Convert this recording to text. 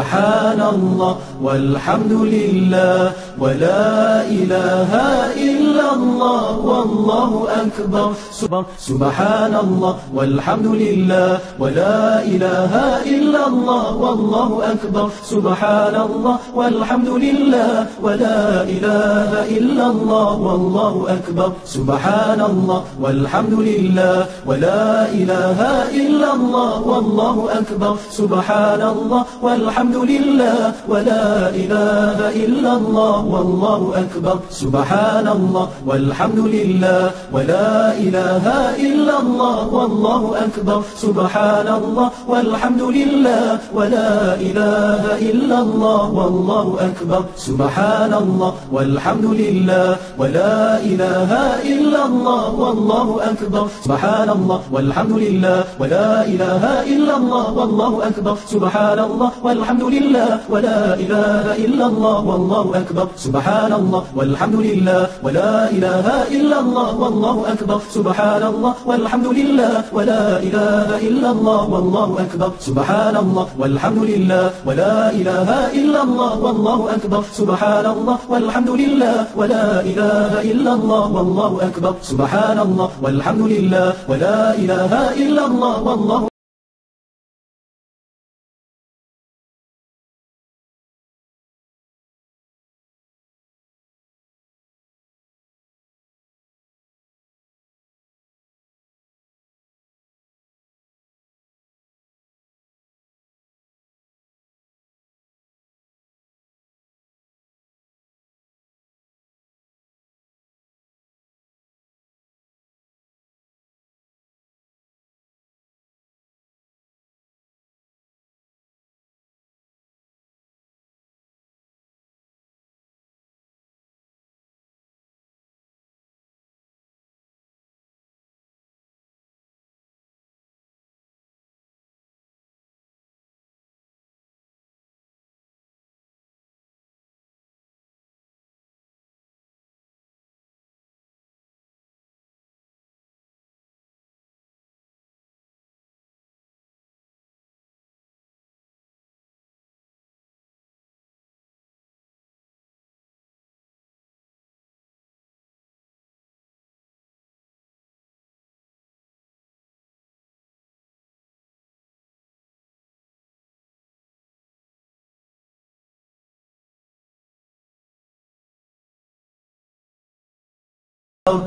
سبحان الله والحمد لله ولا إله إلا الله والله أكبر. سبحان الله والحمد لله ولا إله إلا الله والله أكبر. سبحان الله والحمد لله ولا إله إلا الله والله أكبر. سبحان الله والحمد لله ولا إله إلا الله والله أكبر. سبحان الله والحمد لله ولا إله إلا الله والله أكبر. سبحان الله والحمد لله ولا إله إلا الله والله أكبر. سبحان الله والحمد لله ولا إله إلا الله والله أكبر. سبحان الله والحمد لله ولا إله إلا الله والله أكبر. سبحان الله والحمد لله ولا إله إلا الله والله أكبر. سبحان الله والحمد لله ولا إله إلا الله والله أكبر. سبحان الله والحمد لله ولا إله إلا الله والله أكبر. سبحان الله والحمد لله ولا إله إلا الله والله أكبر. سبحان الله والحمد لله ولا إله إلا الله والله أكبر. سبحان الله والحمد لله ولا إله إلا الله والله أكبر. سبحان الله والحمد لله ولا إله إلا الله والله